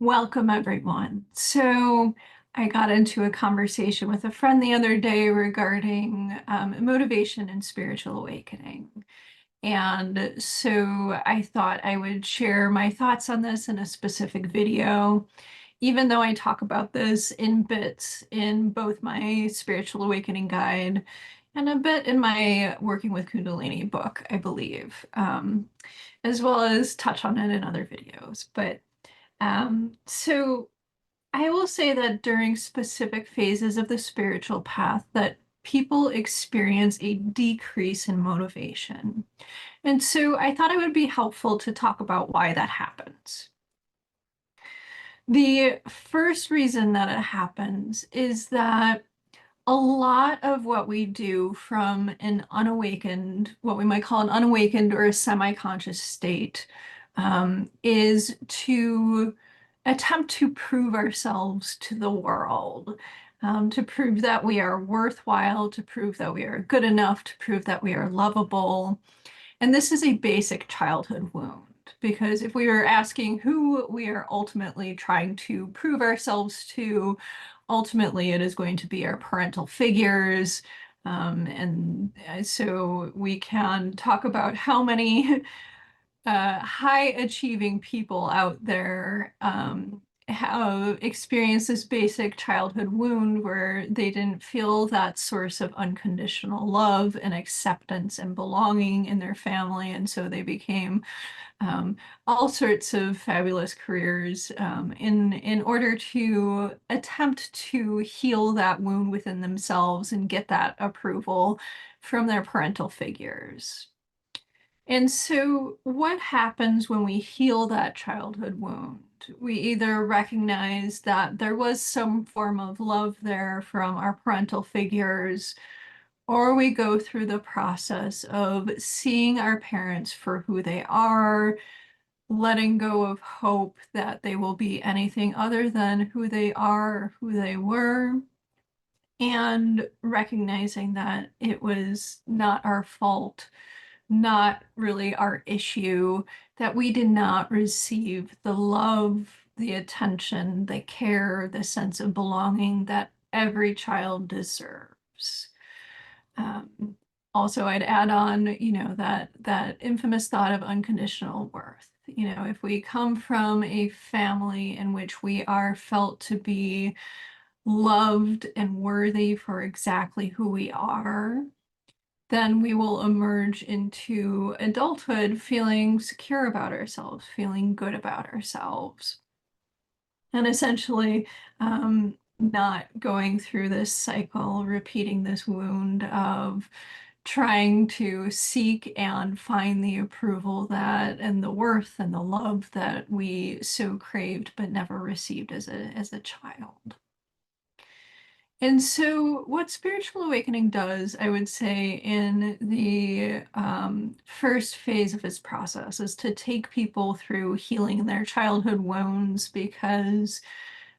Welcome, everyone. So, I got into a conversation with a friend the other day regarding motivation and spiritual awakening. And so, I thought I would share my thoughts on this in a specific video, even though I talk about this in bits in both my spiritual awakening guide and a bit in my Working with Kundalini book, I believe, as well as touch on it in other videos. So I will say that during specific phases of the spiritual path that people experience a decrease in motivation. And so I thought it would be helpful to talk about why that happens. The first reason that it happens is that a lot of what we do from an unawakened, what we might call an unawakened or a semi-conscious state, is to attempt to prove ourselves to the world, to prove that we are worthwhile, to prove that we are good enough, to prove that we are lovable. And this is a basic childhood wound. Because if we were asking who we are ultimately trying to prove ourselves to, ultimately it is going to be our parental figures. So we can talk about how many high achieving people out there have experienced this basic childhood wound where they didn't feel that source of unconditional love and acceptance and belonging in their family. And so they became all sorts of fabulous careers in order to attempt to heal that wound within themselves and get that approval from their parental figures. And so, what happens when we heal that childhood wound? We either recognize that there was some form of love there from our parental figures, or we go through the process of seeing our parents for who they are, letting go of hope that they will be anything other than who they are or who they were, and recognizing that it was not our fault, not really our issue, that we did not receive the love, the attention, the care, the sense of belonging that every child deserves. Um, Also, I'd add on, that infamous thought of unconditional worth. If we come from a family in which we are felt to be loved and worthy for exactly who we are, then we will emerge into adulthood feeling secure about ourselves, feeling good about ourselves, and essentially not going through this cycle, repeating this wound of trying to seek and find the approval that and the worth and the love that we so craved but never received as a child. And so, what spiritual awakening does, I would say, in the first phase of its process is to take people through healing their childhood wounds, because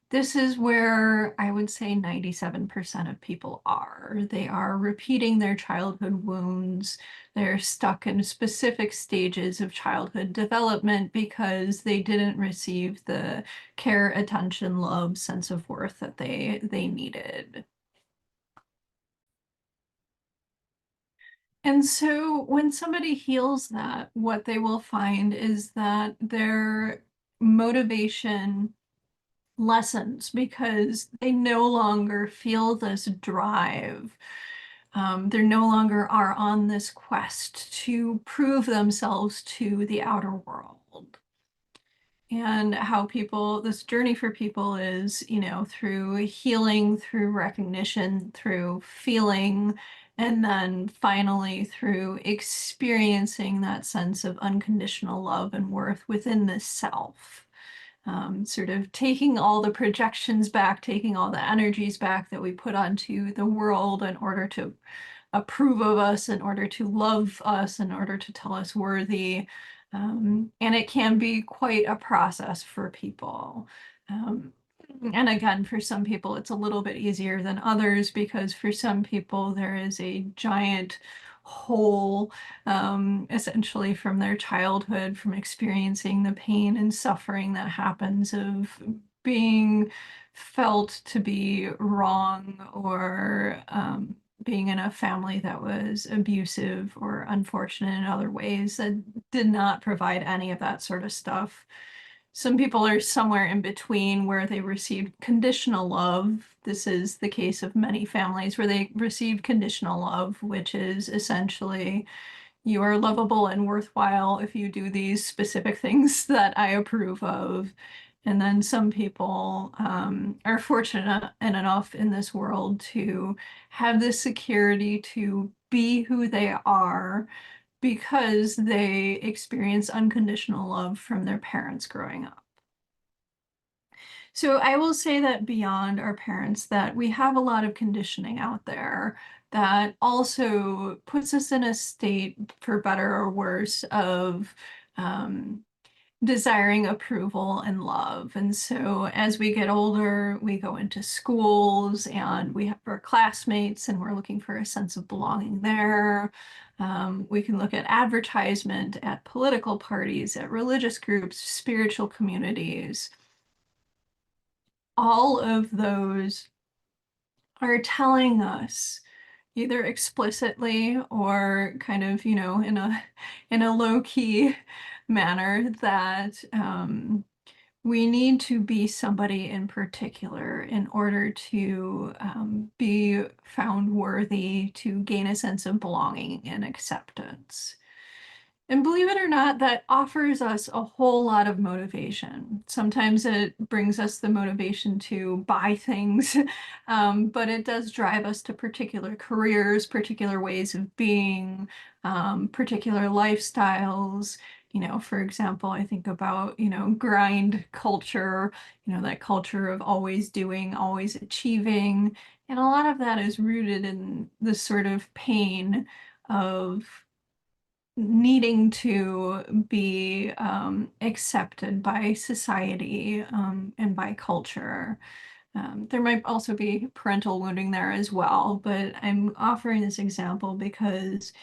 this is where I would say 97% of people are. They are repeating their childhood wounds. They're stuck in specific stages of childhood development because they didn't receive the care, attention, love, sense of worth that they needed. And so when somebody heals that, what they will find is that their motivation lessens because they no longer feel this drive. They no longer are on this quest to prove themselves to the outer world. And how this journey for people is, through healing, through recognition, through feeling, and then finally through experiencing that sense of unconditional love and worth within the self. Sort of taking all the projections back, taking all the energies back that we put onto the world in order to approve of us, in order to love us, in order to tell us worthy. And it can be quite a process for people. Um, and again, for some people, it's a little bit easier than others because for some people, there is a giant whole, essentially from their childhood, from experiencing the pain and suffering that happens of being felt to be wrong, or being in a family that was abusive or unfortunate in other ways that did not provide any of that sort of stuff. Some people are somewhere in between where they received conditional love. This is the case of many families where they received conditional love, which is essentially you are lovable and worthwhile if you do these specific things that I approve of. And then some people are fortunate enough in this world to have the security to be who they are because they experience unconditional love from their parents growing up. So I will say that beyond our parents, that we have a lot of conditioning out there that also puts us in a state, for better or worse, of um, desiring approval and love. And so as we get older, we go into schools and we have our classmates and we're looking for a sense of belonging there. We can look at advertisement, at political parties, at religious groups, spiritual communities. All of those are telling us either explicitly or kind of, in a low key manner that we need to be somebody in particular in order to be found worthy to gain a sense of belonging and acceptance. And believe it or not, that offers us a whole lot of motivation. Sometimes it brings us the motivation to buy things, but it does drive us to particular careers, particular ways of being, particular lifestyles. For example, I think about, grind culture, that culture of always doing, always achieving. And a lot of that is rooted in this sort of pain of needing to be accepted by society and by culture. There might also be parental wounding there as well, but I'm offering this example because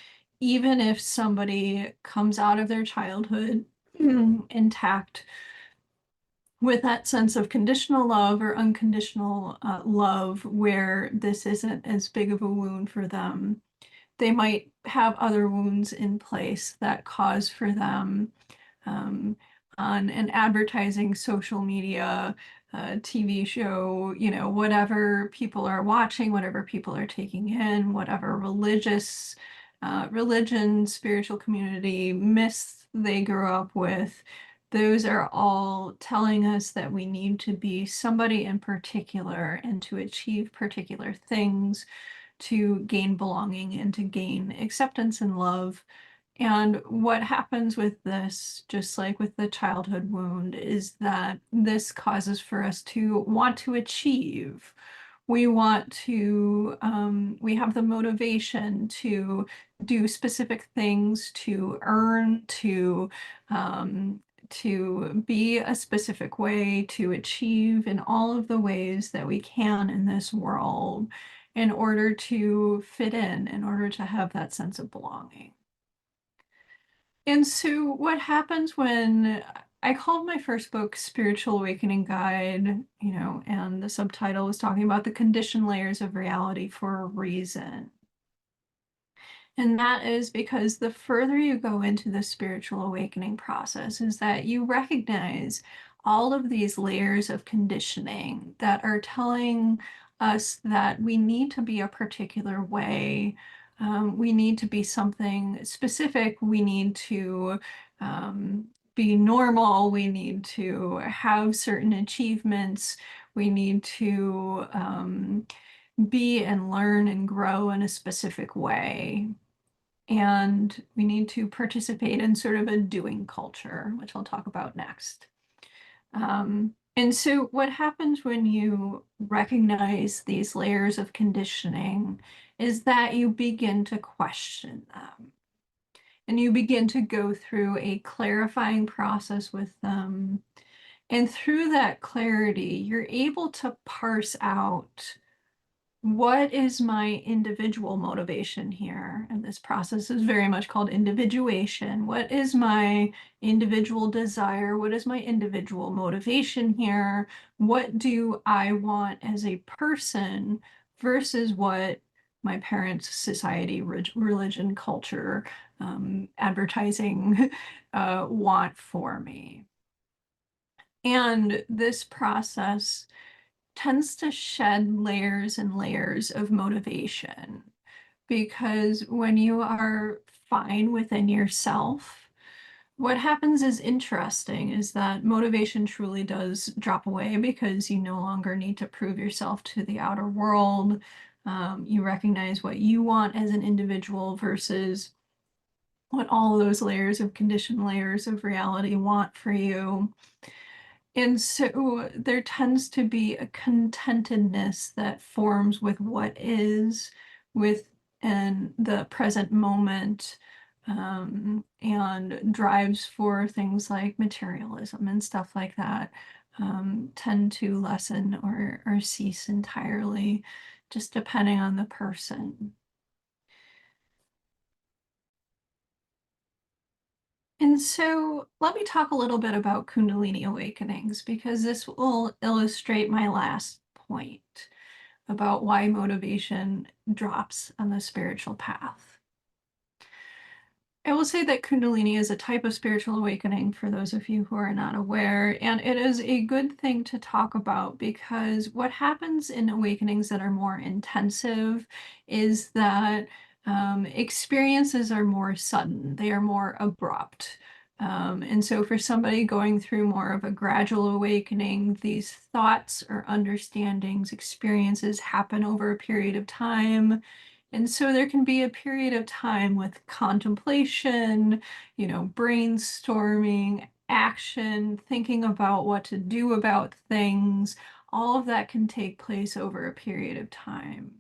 even if somebody comes out of their childhood intact with that sense of conditional love or unconditional love, where this isn't as big of a wound for them, they might have other wounds in place that cause for them um, on an advertising, social media, TV show, whatever people are watching, whatever people are taking in, whatever religion, spiritual community, myths they grew up with. Those are all telling us that we need to be somebody in particular and to achieve particular things to gain belonging and to gain acceptance and love. And what happens with this, just like with the childhood wound, is that this causes for us to want to achieve. We have the motivation to do specific things, to earn, to be a specific way, to achieve in all of the ways that we can in this world in order to fit in order to have that sense of belonging. And so what happens when I called my first book Spiritual Awakening Guide, and the subtitle was talking about the conditioned layers of reality for a reason. And that is because the further you go into the spiritual awakening process is that you recognize all of these layers of conditioning that are telling us that we need to be a particular way. We need to be something specific. We need to be normal. We need to have certain achievements. We need to be and learn and grow in a specific way. And we need to participate in sort of a doing culture, which I'll talk about next. And so what happens when you recognize these layers of conditioning is that you begin to question them. And you begin to go through a clarifying process with them. And through that clarity, you're able to parse out what is my individual motivation here? And this process is very much called individuation. What is my individual desire? What is my individual motivation here? What do I want as a person versus what my parents, society, religion, culture, advertising want for me? And this process tends to shed layers and layers of motivation because when you are fine within yourself, what happens is interesting is that motivation truly does drop away because you no longer need to prove yourself to the outer world. You recognize what you want as an individual versus what all of those layers of conditioned layers of reality want for you. And so there tends to be a contentedness that forms with what is within the present moment, and drives for things like materialism and stuff like that tend to lessen or cease entirely, just depending on the person. And so let me talk a little bit about Kundalini awakenings because this will illustrate my last point about why motivation drops on the spiritual path. I will say that Kundalini is a type of spiritual awakening for those of you who are not aware, and it is a good thing to talk about because what happens in awakenings that are more intensive is that experiences are more sudden, they are more abrupt. And so for somebody going through more of a gradual awakening, these thoughts or understandings, experiences happen over a period of time. And so there can be a period of time with contemplation, brainstorming, action, thinking about what to do about things. All of that can take place over a period of time.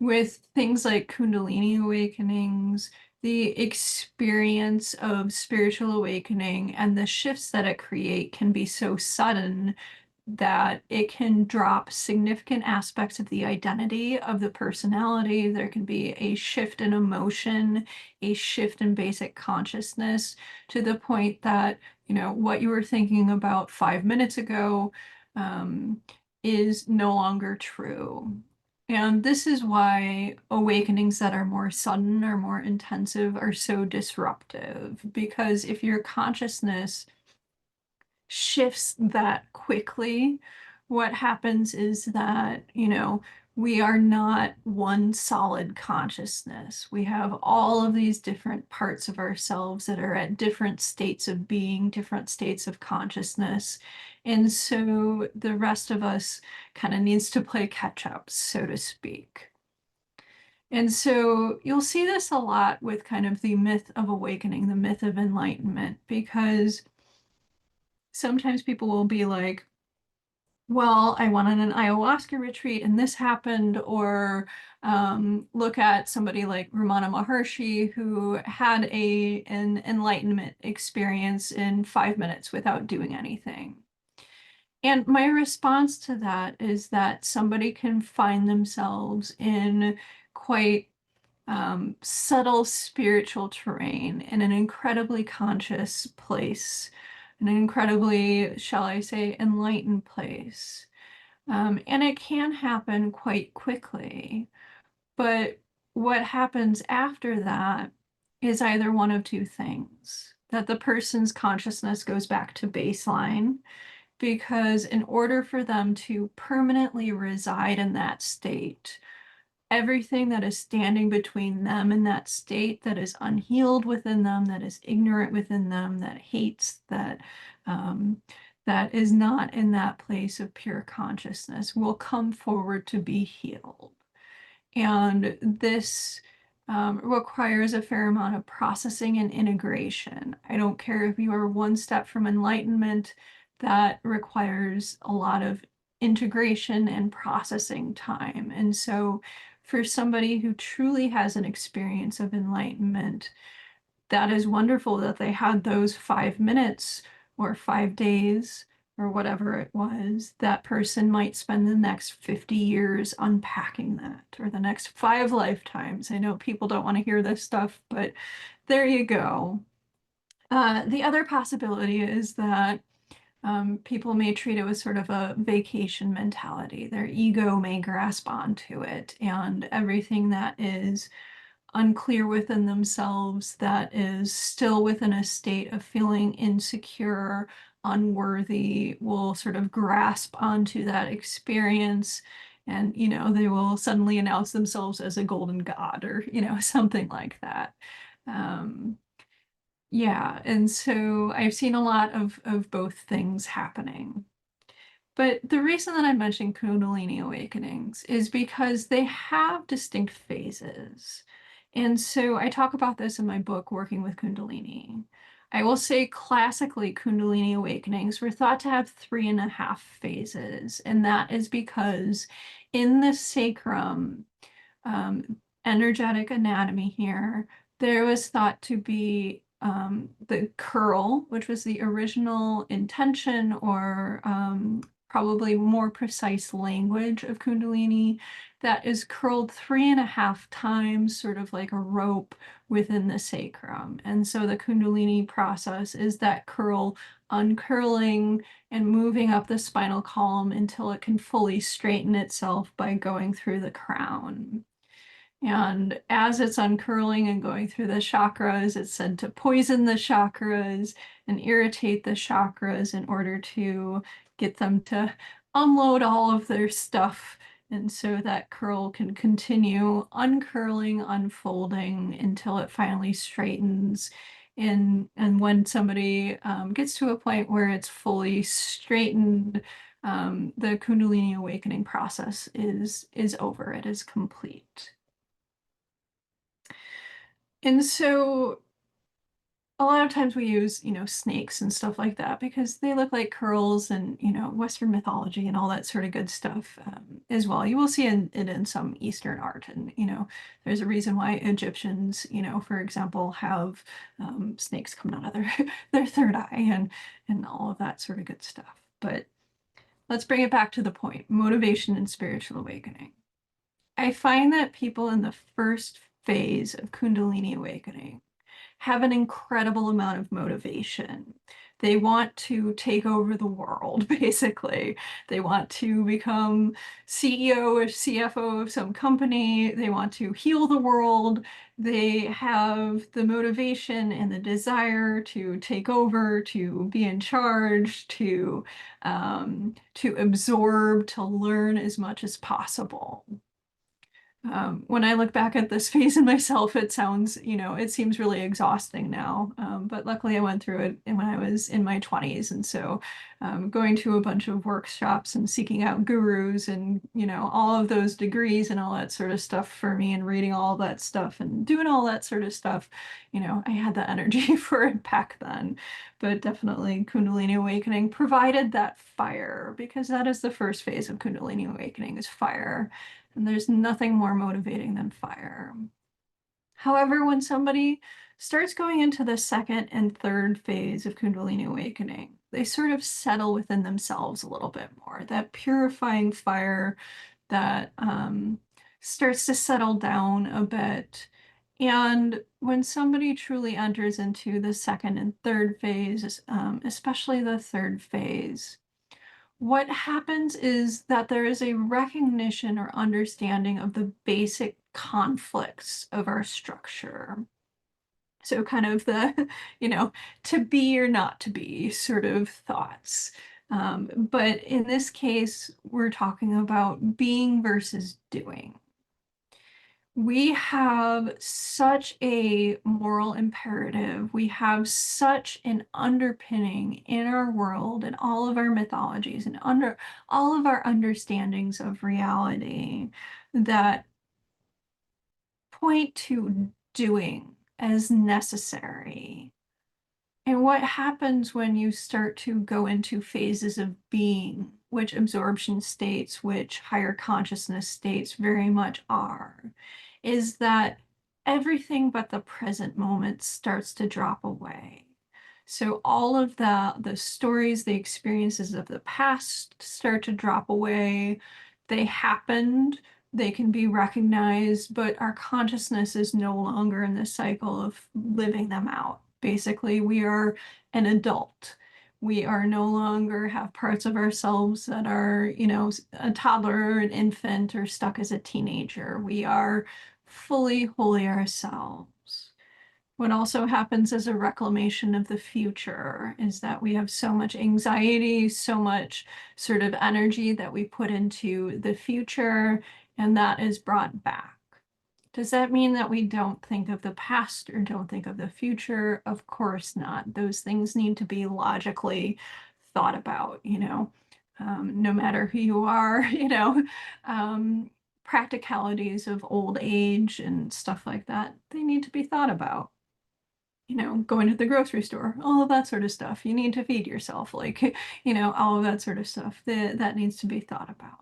With things like Kundalini awakenings, the experience of spiritual awakening and the shifts that it create can be so sudden that it can drop significant aspects of the identity of the personality. There can be a shift in emotion, a shift in basic consciousness to the point that, what you were thinking about 5 minutes ago um, is no longer true. And this is why awakenings that are more sudden or more intensive are so disruptive, because if your consciousness shifts that quickly, what happens is that, we are not one solid consciousness. We have all of these different parts of ourselves that are at different states of being, different states of consciousness. And so the rest of us kind of needs to play catch up, so to speak. And so you'll see this a lot with kind of the myth of awakening, the myth of enlightenment, because sometimes people will be like, well, I went on an ayahuasca retreat and this happened, or look at somebody like Ramana Maharshi who had an enlightenment experience in 5 minutes without doing anything. And my response to that is that somebody can find themselves in quite subtle spiritual terrain in an incredibly conscious place, an incredibly, shall I say, enlightened place. And it can happen quite quickly. But what happens after that is either one of two things, that the person's consciousness goes back to baseline, because in order for them to permanently reside in that state, everything that is standing between them and that state, that is unhealed within them, that is ignorant within them, that hates, that is not in that place of pure consciousness, will come forward to be healed. And this requires a fair amount of processing and integration. I don't care if you are one step from enlightenment, that requires a lot of integration and processing time. And so, for somebody who truly has an experience of enlightenment, that is wonderful that they had those 5 minutes or 5 days or whatever it was, that person might spend the next 50 years unpacking that, or the next 5 lifetimes. I know people don't want to hear this stuff, but there you go. The other possibility is that people may treat it with sort of a vacation mentality. Their ego may grasp onto it, and everything that is unclear within themselves, that is still within a state of feeling insecure, unworthy, will sort of grasp onto that experience. And, they will suddenly announce themselves as a golden god, or, something like that. Um, yeah, and so I've seen a lot of both things happening. But the reason that I'm mentioning Kundalini awakenings is because they have distinct phases. And so I talk about this in my book, Working with Kundalini. I will say classically, Kundalini awakenings were thought to have 3.5 phases. And that is because in the sacrum, energetic anatomy here, there was thought to be the curl, which was the original intention, or probably more precise language of Kundalini, that is curled 3.5 times, sort of like a rope within the sacrum. And so the Kundalini process is that curl uncurling and moving up the spinal column until it can fully straighten itself by going through the crown. And as it's uncurling and going through the chakras, it's said to poison the chakras and irritate the chakras in order to get them to unload all of their stuff. And so that curl can continue uncurling, unfolding until it finally straightens. And when somebody gets to a point where it's fully straightened, the Kundalini awakening process is over. It is complete. And so a lot of times we use, snakes and stuff like that because they look like curls, and, Western mythology and all that sort of good stuff as well. You will see it in some Eastern art. And, there's a reason why Egyptians, for example, have snakes coming out of their third eye, and all of that sort of good stuff. But let's bring it back to the point, motivation and spiritual awakening. I find that people in the first phase of Kundalini awakening have an incredible amount of motivation. They want to take over the world, basically. They want to become CEO or CFO of some company. They want to heal the world. They have the motivation and the desire to take over, to be in charge, to absorb, to learn as much as possible. When I look back at this phase in myself, it sounds, it seems really exhausting now. But luckily I went through it when I was in my 20s. And so going to a bunch of workshops and seeking out gurus and, all of those degrees and all that sort of stuff for me, and reading all that stuff and doing all that sort of stuff, I had the energy for it back then. But definitely Kundalini awakening provided that fire, because that is the first phase of Kundalini awakening, is fire. And there's nothing more motivating than fire. However, when somebody starts going into the second and third phase of Kundalini awakening, they sort of settle within themselves a little bit more. That purifying fire that starts to settle down a bit. And when somebody truly enters into the second and third phase, especially the third phase, what happens is that there is a recognition or understanding of the basic conflicts of our structure. So kind of the, to be or not to be sort of thoughts. But in this case, we're talking about being versus doing. We have such a moral imperative. We have such an underpinning in our world and all of our mythologies and under all of our understandings of reality that point to doing as necessary. And what happens when you start to go into phases of being, which absorption states, which higher consciousness states very much are, is that everything but the present moment starts to drop away. So all of the stories, the experiences of the past start to drop away. They happened, they can be recognized, but our consciousness is no longer in this cycle of living them out. Basically, we are an adult. We are no longer have parts of ourselves that are, a toddler, an infant, or stuck as a teenager. We are fully, wholly ourselves. What also happens as a reclamation of the future is that we have so much anxiety, so much sort of energy that we put into the future, and that is brought back. Does that mean that we don't think of the past or don't think of the future? Of course not. Those things need to be logically thought about, no matter who you are, um, practicalities of old age and stuff like that, they need to be thought about. Going to the grocery store, all of that sort of stuff. You need to feed yourself, like, all of that sort of stuff that needs to be thought about.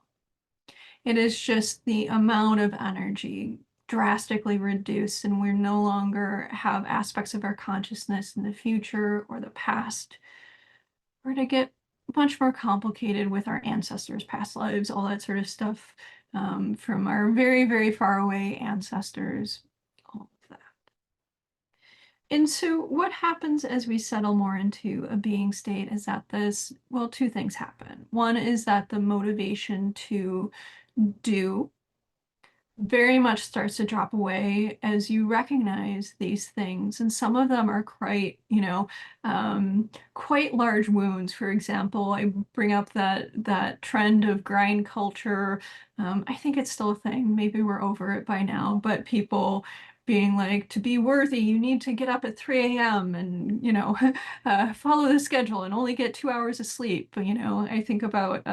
It is just the amount of energy drastically reduced, and we no longer have aspects of our consciousness in the future or the past, or to get much more complicated with our ancestors' past lives, all that sort of stuff, from our very, very far away ancestors, all of that. And so what happens as we settle more into a being state is that two things happen. One is that the motivation to do very much starts to drop away as you recognize these things. And some of them are quite large wounds. For example, I bring up that trend of grind culture. I think it's still a thing. Maybe we're over it by now, but people being like, to be worthy, you need to get up at 3 a.m. and, follow the schedule and only get 2 hours of sleep. I think about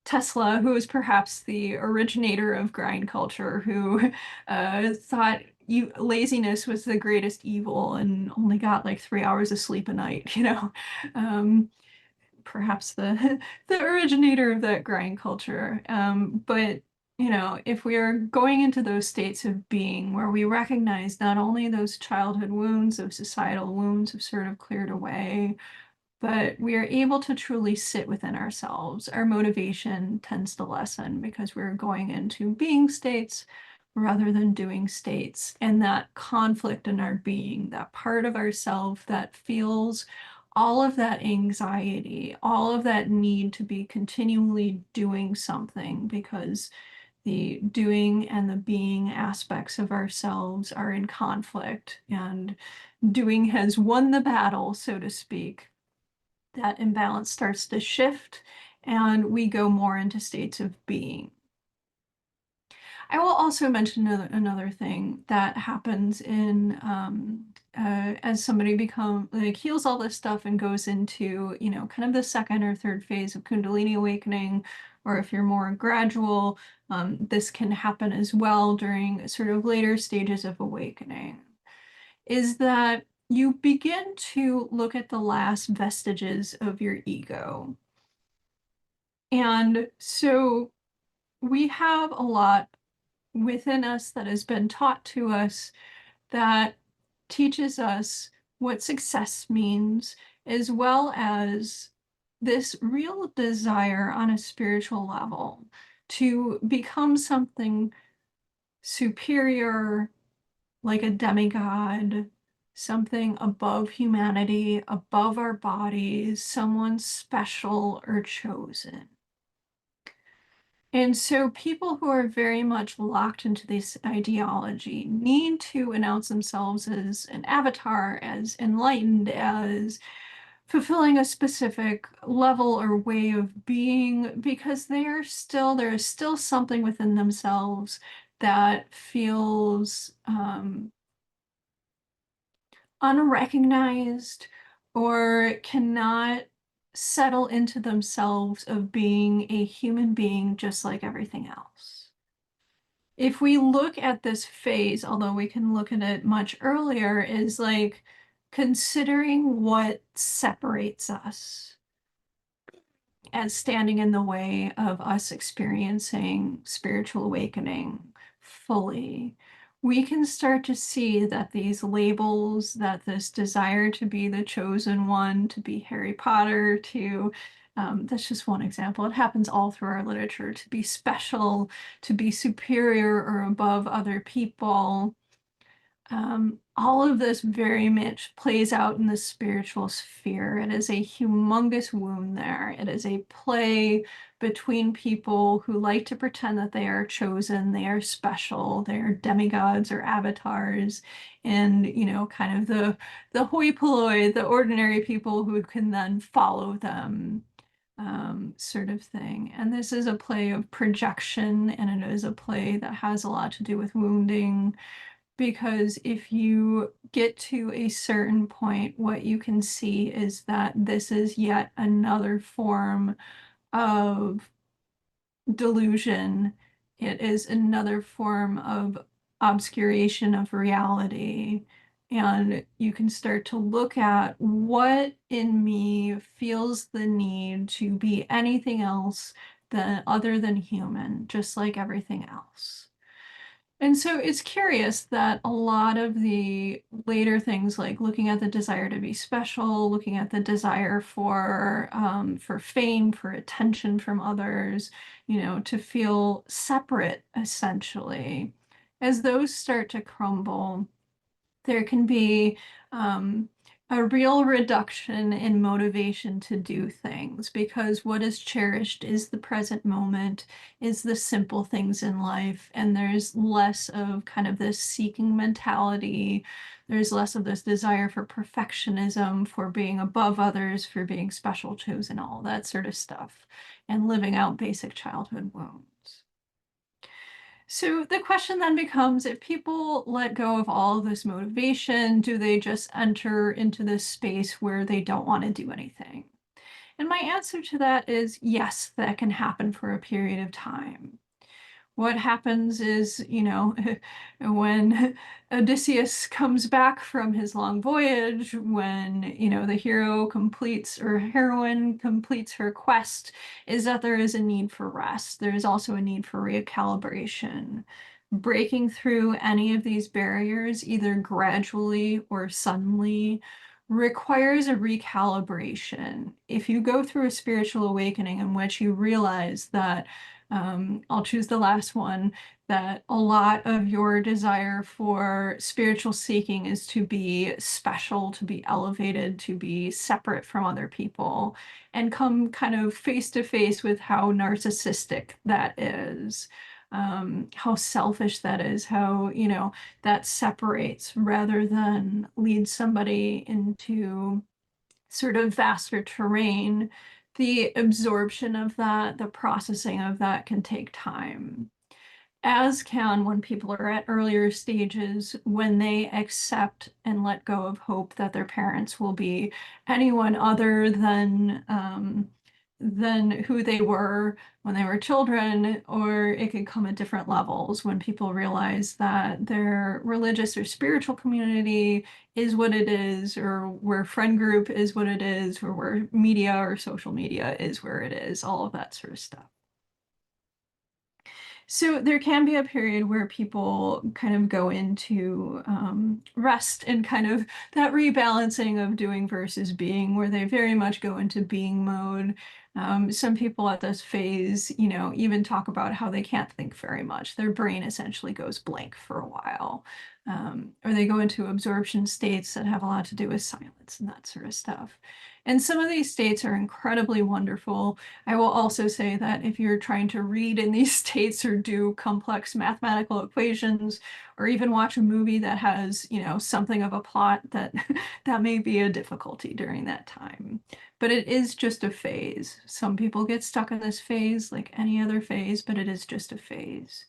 Tesla, who is perhaps the originator of grind culture, who thought laziness was the greatest evil and only got like 3 hours of sleep a night, um, perhaps the the originator of that grind culture. But if we are going into those states of being where we recognize not only those childhood wounds, those societal wounds have sort of cleared away, but we are able to truly sit within ourselves. Our motivation tends to lessen because we're going into being states rather than doing states. And that conflict in our being, that part of ourself that feels all of that anxiety, all of that need to be continually doing something because the doing and the being aspects of ourselves are in conflict, and doing has won the battle, so to speak. That imbalance starts to shift and we go more into states of being. I will also mention another thing that happens as somebody heals all this stuff and goes into, kind of the second or third phase of Kundalini awakening, or if you're more gradual, this can happen as well during sort of later stages of awakening, is that you begin to look at the last vestiges of your ego. And so we have a lot within us that has been taught to us that teaches us what success means, as well as this real desire on a spiritual level to become something superior, like a demigod, something above humanity, above our bodies, someone special or chosen. And so people who are very much locked into this ideology need to announce themselves as an avatar, as enlightened, as fulfilling a specific level or way of being, because there is still something within themselves that feels unrecognized or cannot settle into themselves of being a human being just like everything else. If we look at this phase, although we can look at it much earlier, is like considering what separates us as standing in the way of us experiencing spiritual awakening fully. we can start to see that these labels, that this desire to be the chosen one, to be Harry Potter, that's just one example. It happens all through our literature, to be special, to be superior or above other people. All of this very much plays out in the spiritual sphere. It is a humongous wound there. It is a play between people who like to pretend that they are chosen, they are special, they are demigods or avatars, and kind of the hoi polloi, the ordinary people who can then follow them, sort of thing. And this is a play of projection, and it is a play that has a lot to do with wounding, because if you get to a certain point, what you can see is that this is yet another form of delusion. It is another form of obscuration of reality. And you can start to look at what in me feels the need to be anything else than other than human, just like everything else. And so it's curious that a lot of the later things, like looking at the desire to be special, looking at the desire for fame, for attention from others, to feel separate, essentially, as those start to crumble, there can be um, a real reduction in motivation to do things, because what is cherished is the present moment, is the simple things in life, and there's less of kind of this seeking mentality. There's less of this desire for perfectionism, for being above others, for being special, chosen, all that sort of stuff, and living out basic childhood wounds. So the question then becomes, if people let go of all of this motivation, do they just enter into this space where they don't want to do anything? And my answer to that is yes, that can happen for a period of time. What happens is, when Odysseus comes back from his long voyage, when, the hero completes or heroine completes her quest, is that there is a need for rest. There is also a need for recalibration. Breaking through any of these barriers, either gradually or suddenly, requires a recalibration. If you go through a spiritual awakening in which you realize that, I'll choose the last one, that a lot of your desire for spiritual seeking is to be special, to be elevated, to be separate from other people, and come kind of face to face with how narcissistic that is, how selfish that is, how, that separates rather than lead somebody into sort of vaster terrain. The absorption of that, the processing of that can take time, as can when people are at earlier stages, when they accept and let go of hope that their parents will be anyone other than who they were when they were children. Or it could come at different levels when people realize that their religious or spiritual community is what it is, or where friend group is what it is, or where media or social media is where it is, all of that sort of stuff. So there can be a period where people kind of go into rest and kind of that rebalancing of doing versus being, where they very much go into being mode. Some people at this phase, even talk about how they can't think very much. Their brain essentially goes blank for a while. Or they go into absorption states that have a lot to do with silence and that sort of stuff. And some of these states are incredibly wonderful. I will also say that if you're trying to read in these states or do complex mathematical equations, or even watch a movie that has, something of a plot, that that may be a difficulty during that time. But it is just a phase. Some people get stuck in this phase like any other phase, but it is just a phase.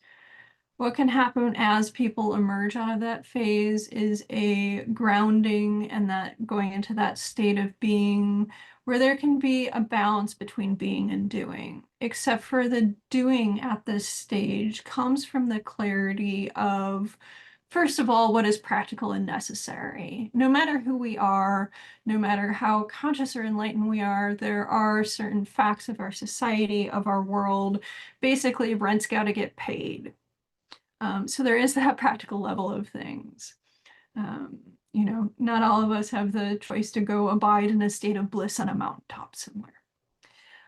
What can happen as people emerge out of that phase is a grounding, and that going into that state of being where there can be a balance between being and doing, except for the doing at this stage comes from the clarity of, first of all, what is practical and necessary. No matter who we are, no matter how conscious or enlightened we are, there are certain facts of our society, of our world. Basically, rent's got to get paid. So there is that practical level of things. Um, not all of us have the choice to go abide in a state of bliss on a mountaintop somewhere.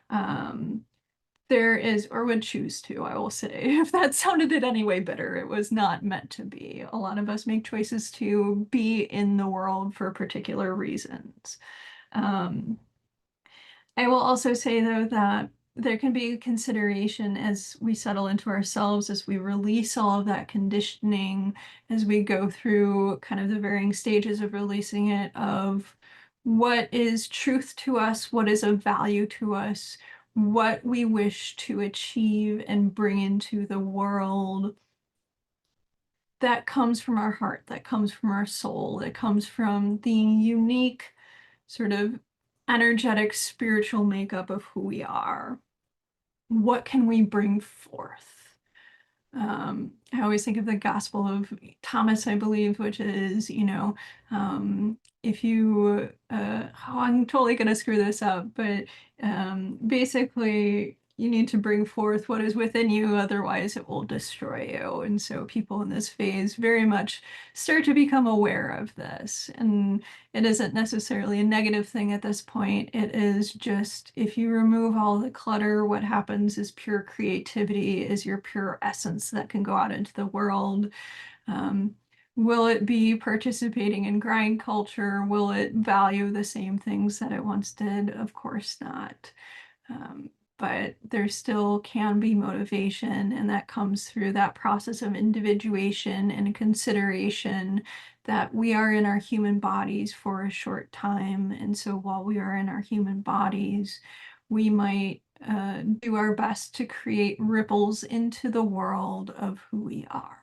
Um, there is, or would choose to, I will say, if that sounded in any way bitter, it was not meant to be. A lot of us make choices to be in the world for particular reasons. Um, I will also say, though, that there can be a consideration as we settle into ourselves, as we release all of that conditioning, as we go through kind of the varying stages of releasing it, of what is truth to us, what is of value to us, what we wish to achieve and bring into the world. That comes from our heart, that comes from our soul, that comes from the unique sort of energetic spiritual makeup of who we are. What can we bring forth? I always think of the Gospel of Thomas, I believe, which is, if you, I'm totally going to screw this up, but basically, you need to bring forth what is within you, otherwise, it will destroy you. And so, people in this phase very much start to become aware of this. And it isn't necessarily a negative thing at this point. It is just if you remove all the clutter, what happens is pure creativity, is your pure essence that can go out into the world. Um, will it be participating in grind culture? Will it value the same things that it once did? Of course not. Um, but there still can be motivation, and that comes through that process of individuation and consideration that we are in our human bodies for a short time. And so while we are in our human bodies, we might do our best to create ripples into the world of who we are.